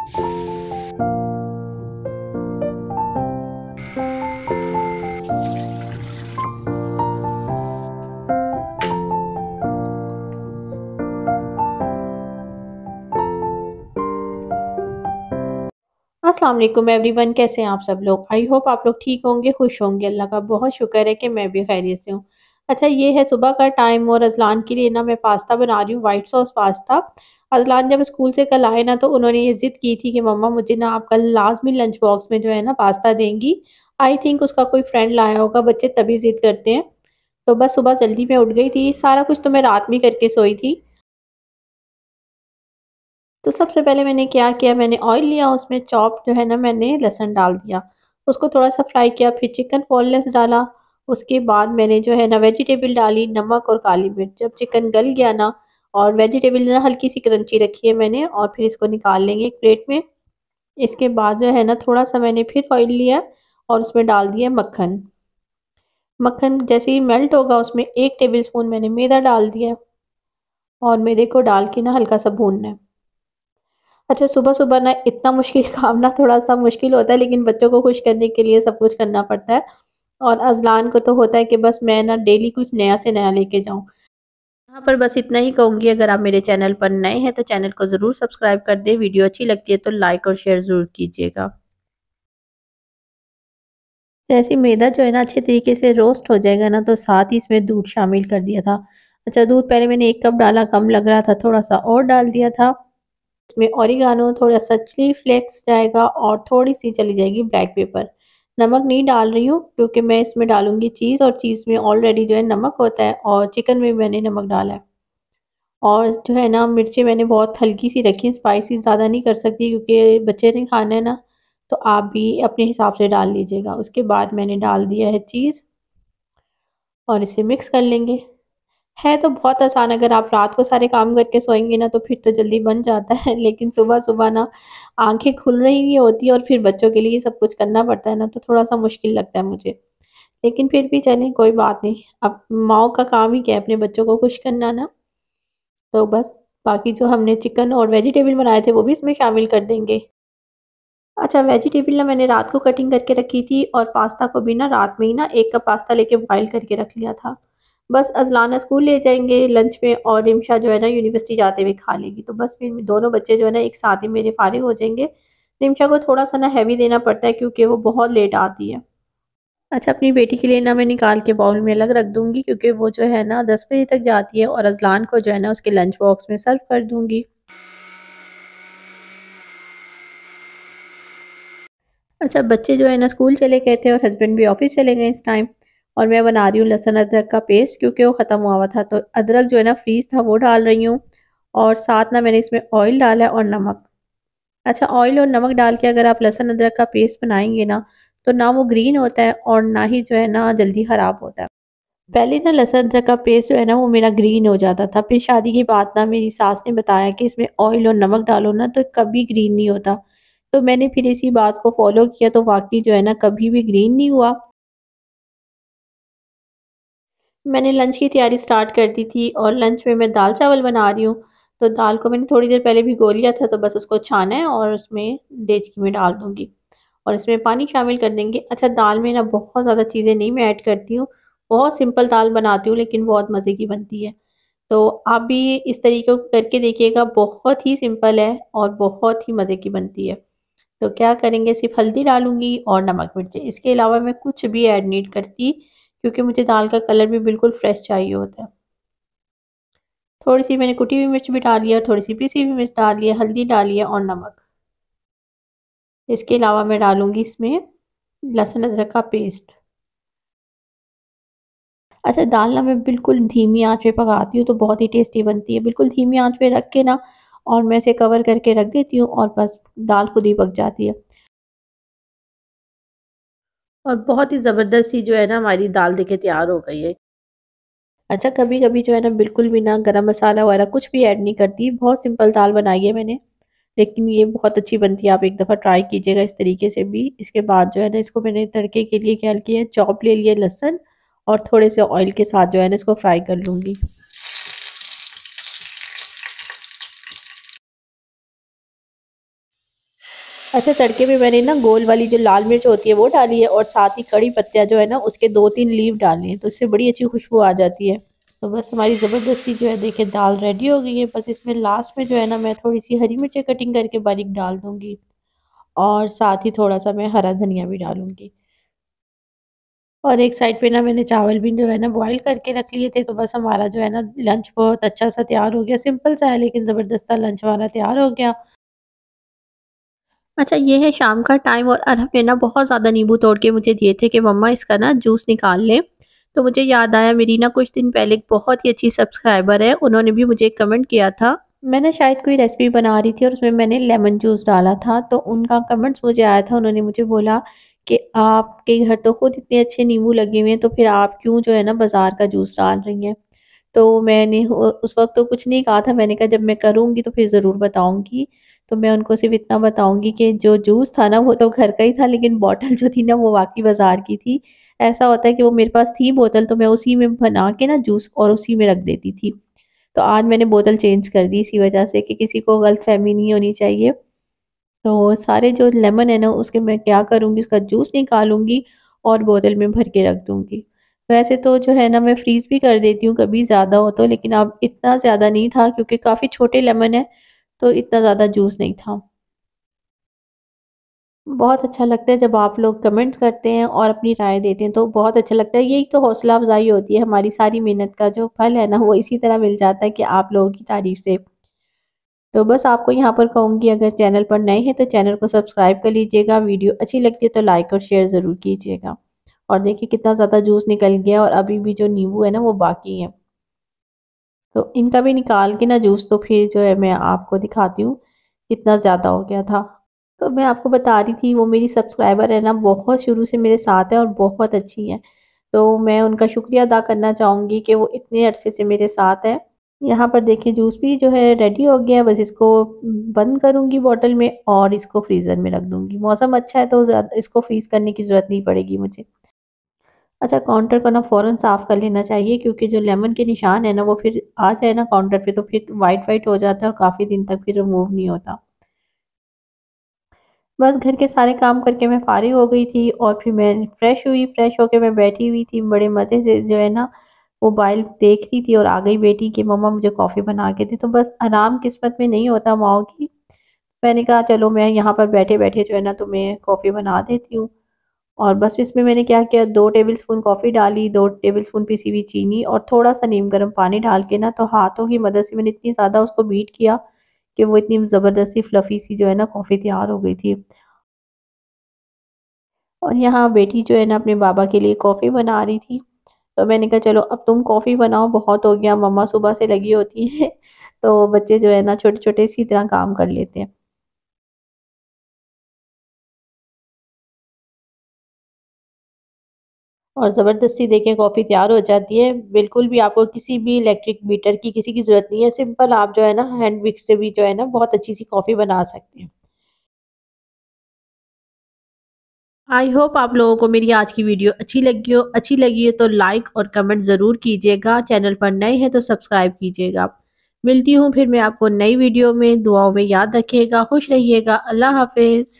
अस्सलाम वालेकुम एवरीवन, कैसे हैं आप सब लोग। आई होप आप लोग ठीक होंगे, खुश होंगे। अल्लाह का बहुत शुक्र है कि मैं भी खैरियत से हूँ। अच्छा, ये है सुबह का टाइम और अज़लान के लिए ना मैं पास्ता बना रही हूँ, वाइट सॉस पास्ता। अज़लान जब स्कूल से कल आए ना तो उन्होंने ये ज़िद की थी कि मम्मा मुझे ना आप कल लाज़मी लंच बॉक्स में जो है ना पास्ता देंगी। आई थिंक उसका कोई फ्रेंड लाया होगा, बच्चे तभी ज़िद करते हैं। तो बस सुबह जल्दी मैं उठ गई थी, सारा कुछ तो मैं रात में करके सोई थी। तो सबसे पहले मैंने क्या किया, मैंने ऑयल लिया, उसमें चॉप जो है ना मैंने लहसुन डाल दिया, उसको थोड़ा-सा फ्राई किया, फिर चिकन बोनलेस डाला, उसके बाद मैंने जो है ना वेजिटेबल डाली, नमक और काली मिर्च। जब चिकन गल गया ना और वेजिटेबल ना हल्की-सी क्रंची रखी है मैंने और फिर इसको निकाल लेंगे एक प्लेट में। इसके बाद जो है ना थोड़ा-सा मैंने फिर ऑयल लिया और उसमें डाल दिया मक्खन। मक्खन जैसे ही मेल्ट होगा उसमें 1 टेबल स्पून मैंने मैदा डाल दिया और मैदे को डाल के ना हल्का-सा भूनना है। अच्छा, सुबह-सुबह ना इतना मुश्किल काम ना थोड़ा-सा मुश्किल होता है, लेकिन बच्चों को खुश करने के लिए सब कुछ करना पड़ता है। और अज़लान को तो होता है कि बस मैं ना डेली कुछ नया से नया लेके जाऊँ। यहाँ पर बस इतना ही कहूँगी, अगर आप मेरे चैनल पर नए हैं तो चैनल को ज़रूर सब्सक्राइब कर दें। वीडियो अच्छी लगती है तो लाइक और शेयर ज़रूर कीजिएगा। जैसे ही मैदा जो है ना अच्छे तरीके से रोस्ट हो जाएगा ना तो साथ ही इसमें दूध शामिल कर दिया था। अच्छा, दूध पहले मैंने 1 कप डाला, कम लग रहा था, थोड़ा-सा और डाल दिया था। इसमें ऑरिगानो, थोड़ा-सा चिली फ्लेक्स जाएगा और थोड़ी-सी चली जाएगी ब्लैक पेपर। नमक नहीं डाल रही हूँ क्योंकि मैं इसमें डालूँगी चीज़ और चीज़ में ऑलरेडी जो है नमक होता है और चिकन में मैंने नमक डाला है। और जो है ना मिर्चें मैंने बहुत हल्की-सी रखी हैं, स्पाइसी ज़्यादा नहीं कर सकती क्योंकि बच्चे ने खाना है ना, तो आप भी अपने हिसाब से डाल लीजिएगा। उसके बाद मैंने डाल दिया है चीज़ और इसे मिक्स कर लेंगे। है तो बहुत आसान, अगर आप रात को सारे काम करके सोएँगे ना तो फिर तो जल्दी बन जाता है, लेकिन सुबह-सुबह ना आँखें खुल रही नहीं होती और फिर बच्चों के लिए सब कुछ करना पड़ता है ना तो थोड़ा-सा मुश्किल लगता है मुझे। लेकिन फिर भी चलें, कोई बात नहीं। अब माँओं का काम ही क्या है अपने बच्चों को खुश करना ना, तो बस बाकी जो हमने चिकन और वेजिटेबल बनाए थे वो भी इसमें शामिल कर देंगे। अच्छा, वेजिटेबल ना मैंने रात को कटिंग करके रखी थी और पास्ता को भी ना रात में ही ना 1 कप पास्ता लेके बॉयल करके रख लिया था। बस अज़लाना स्कूल ले जाएँगे लंच में और रिमशा जो है ना यूनिवर्सिटी जाते हुए खा लेगी। तो बस फिर दोनों बच्चे जो है ना एक साथ ही मेरे फ़ारिग हो जाएँगे। रिमशा को थोड़ा-सा ना हेवी देना पड़ता है क्योंकि वो बहुत लेट आती है। अच्छा, अपनी बेटी के लिए ना मैं निकाल के बाउल में अलग रख दूँगी क्योंकि वो जो है ना 10 बजे तक जाती है और अज़लान को जो है ना उसके लंच बॉक्स में सर्व कर दूँगी। अच्छा, बच्चे जो है ना स्कूल चले गए थे और हस्बैंड भी ऑफिस चले गए इस टाइम और मैं बना रही हूँ लहसुन अदरक का पेस्ट क्योंकि वो ख़त्म हुआ हुआ था, तो अदरक जो है ना फ्रीज़ था वो डाल रही हूँ और साथ ना मैंने इसमें ऑयल डाला है और नमक। अच्छा, ऑयल और नमक डाल के अगर आप लहसुन अदरक का पेस्ट बनाएंगे ना तो ना वो ग्रीन होता है और ना ही जो है ना जल्दी ख़राब होता है। पहले ना लहसुन अदरक का पेस्ट जो है ना वो मेरा ग्रीन हो जाता था, फिर शादी के बाद ना मेरी सास ने बताया कि इसमें ऑयल और नमक डालो ना तो कभी ग्रीन नहीं होता। तो मैंने फिर इसी बात को फॉलो किया तो वाकई जो है ना कभी भी ग्रीन नहीं हुआ। मैंने लंच की तैयारी स्टार्ट कर दी थी और लंच में मैं दाल चावल बना रही हूँ। तो दाल को मैंने थोड़ी देर पहले भिगो लिया था तो बस उसको छाना है और उसमें देचकी में डाल दूँगी और इसमें पानी शामिल कर देंगे। अच्छा, दाल में ना बहुत ज़्यादा चीज़ें नहीं मैं ऐड करती हूँ, बहुत सिंपल दाल बनाती हूँ लेकिन बहुत मज़े की बनती है। तो आप भी इस तरीके को करके देखिएगा, बहुत ही सिंपल है और बहुत ही मज़े की बनती है। तो क्या करेंगे, सिर्फ़ हल्दी डालूँगी और नमक मिर्ची, इसके अलावा मैं कुछ भी ऐड नहीं करती क्योंकि मुझे दाल का कलर भी बिल्कुल फ्रेश चाहिए होता है। थोड़ी-सी मैंने कुटी हुई मिर्च भी डाली है और थोड़ी-सी पिसी हुई मिर्च डाली है, हल्दी डाली है और नमक। इसके अलावा मैं डालूँगी इसमें लहसुन अदरक का पेस्ट। अच्छा, दाल ना मैं बिल्कुल धीमी आँच पे पकाती हूँ तो बहुत ही टेस्टी बनती है। बिल्कुल धीमी आँच पे रख के ना और मैं इसे कवर करके रख देती हूँ और बस दाल खुद ही पक जाती है। और बहुत ही ज़बरदस्त सी जो है ना हमारी दाल देखिए तैयार हो गई है। अच्छा, कभी-कभी जो है ना बिल्कुल भी ना गरम मसाला वगैरह कुछ भी ऐड नहीं करती, बहुत सिंपल दाल बनाई है मैंने, लेकिन ये बहुत अच्छी बनती है, आप एक दफ़ा ट्राई कीजिएगा इस तरीके से भी। इसके बाद जो है ना इसको मैंने तड़के के लिए क्या किया है, चॉप ले लिया लहसुन और थोड़े से ऑयल के साथ जो है ना इसको फ्राई कर लूँगी। अच्छा, तड़के में मैंने ना गोल वाली जो लाल मिर्च होती है वो डाली है और साथ ही कड़ी पत्ता जो है ना उसके 2-3 लीव डालने हैं, तो इससे बड़ी अच्छी खुशबू आ जाती है। तो बस हमारी ज़बरदस्ती जो है देखिए दाल रेडी हो गई है। बस इसमें लास्ट में जो है ना मैं थोड़ी-सी हरी मिर्चें कटिंग करके बारीक डाल दूँगी और साथ ही थोड़ा-सा मैं हरा धनिया भी डालूँगी। और एक साइड पे ना मैंने चावल भी जो है ना बॉयल करके रख लिए थे, तो बस हमारा जो है ना लंच बहुत अच्छा-सा तैयार हो गया। सिंपल सा है लेकिन ज़बरदस्त सा लंच हमारा तैयार हो गया। अच्छा, ये है शाम का टाइम और अरहम ने ना बहुत ज़्यादा नींबू तोड़ के मुझे दिए थे कि मम्मा इसका ना जूस निकाल लें। तो मुझे याद आया मेरी ना कुछ दिन पहले एक बहुत ही अच्छी सब्सक्राइबर है, उन्होंने भी मुझे एक कमेंट किया था। मैं ना शायद कोई रेसिपी बना रही थी और उसमें मैंने लेमन जूस डाला था, तो उनका कमेंट्स मुझे आया था। उन्होंने मुझे बोला कि आपके घर तो खुद इतने अच्छे नींबू लगे हुए हैं, तो फिर आप क्यों जो है ना बाज़ार का जूस डाल रही हैं? तो मैंने उस वक़्त तो कुछ नहीं कहा था, मैंने कहा जब मैं करूँगी तो फिर ज़रूर बताऊँगी। तो मैं उनको सिर्फ़ इतना बताऊँगी कि जो जूस था ना वो तो घर का ही था, लेकिन बॉटल जो थी ना वो वाक़ई बाज़ार की थी। ऐसा होता है कि वो मेरे पास थी बोतल, तो मैं उसी में बना के ना जूस और उसी में रख देती थी। तो आज मैंने बोतल चेंज कर दी इसी वज़ह से कि किसी को गलतफ़हमी नहीं होनी चाहिए। तो सारे जो लेमन है ना उसके मैं क्या करूँगी, उसका जूस निकालूँगी और बोतल में भर के रख दूँगी। वैसे तो जो है ना मैं फ्रीज़ भी कर देती हूँ कभी ज़्यादा हो तो, लेकिन अब इतना ज़्यादा नहीं था क्योंकि काफ़ी छोटे लेमन है, तो इतना ज़्यादा जूस नहीं था। बहुत अच्छा लगता है जब आप लोग कमेंट्स करते हैं और अपनी राय देते हैं, तो बहुत अच्छा लगता है। यही तो हौसला अफ़ज़ाई होती है, हमारी सारी मेहनत का जो फल है ना वो इसी तरह मिल जाता है कि आप लोगों की तारीफ़ से। तो बस आपको यहाँ पर कहूँगी, अगर चैनल पर नए हैं तो चैनल को सब्सक्राइब कर लीजिएगा, वीडियो अच्छी लगती है तो लाइक और शेयर ज़रूर कीजिएगा। और देखिए कितना ज़्यादा जूस निकल गया और अभी भी जो नींबू है ना वो बाकी है। तो इनका भी निकाल के ना जूस तो फिर जो है मैं आपको दिखाती हूँ, कितना ज़्यादा हो गया था। तो मैं आपको बता रही थी वो मेरी सब्सक्राइबर है ना बहुत शुरू से मेरे साथ है और बहुत अच्छी है। तो मैं उनका शुक्रिया अदा करना चाहूँगी कि वो इतने अरसे से मेरे साथ है। यहाँ पर देखिए जूस भी जो है रेडी हो गया है, बस इसको बंद करूँगी बॉटल में और इसको फ्रीज़र में रख दूँगी। मौसम अच्छा है तो इसको फ्रीज़ करने की ज़रूरत नहीं पड़ेगी मुझे। अच्छा, काउंटर को ना फ़ौरन साफ़ कर लेना चाहिए क्योंकि जो लेमन के निशान है ना वो फिर आ जाए ना काउंटर पे तो फिर व्हाइट-व्हाइट हो जाता है और काफ़ी दिन तक फिर रिमूव नहीं होता। बस घर के सारे काम करके मैं फ़ारिग हो गई थी और फिर मैं फ्रेश हुई, फ्रेश होके मैं बैठी हुई थी, बड़े मज़े से जो है ना मोबाइल देख रही थी और आ गई बेटी कि मम्मा मुझे कॉफ़ी बना के दे। तो बस आराम किस्मत में नहीं होता माँओं की। मैंने कहा चलो मैं यहाँ पर बैठे-बैठे जो है ना तुम्हें कॉफ़ी बना देती हूँ। और बस इसमें मैंने क्या किया, 2 टेबल स्पून कॉफ़ी डाली, 2 टेबल स्पून पिसी हुई चीनी और थोड़ा-सा नीम गर्म पानी डाल के ना तो हाथों की मदद से मैंने इतनी ज़्यादा उसको बीट किया कि वो इतनी ज़बरदस्ती फ्लफ़ी सी जो है ना कॉफ़ी तैयार हो गई थी। और यहाँ बेटी जो है ना अपने बाबा के लिए कॉफ़ी बना रही थी। तो मैंने कहा चलो अब तुम कॉफ़ी बनाओ, बहुत हो गया, मम्मा सुबह से लगी होती हैं। तो बच्चे जो है ना छोटे-छोटे इसी तरह काम कर लेते हैं। और ज़बरदस्ती देखें कॉफ़ी तैयार हो जाती है। बिल्कुल भी आपको किसी भी इलेक्ट्रिक बीटर की किसी की ज़रूरत नहीं है। सिंपल आप जो है ना हैंड विक्स से भी जो है ना बहुत अच्छी-सी कॉफ़ी बना सकते हैं। आई होप आप लोगों को मेरी आज की वीडियो अच्छी लगी हो। अच्छी लगी है तो लाइक और कमेंट ज़रूर कीजिएगा। चैनल पर नए हैं तो सब्सक्राइब कीजिएगा। मिलती हूँ फिर मैं आपको नई वीडियो में। दुआओं में याद रखिएगा। खुश रहिएगा। अल्लाह हाफ़िज़।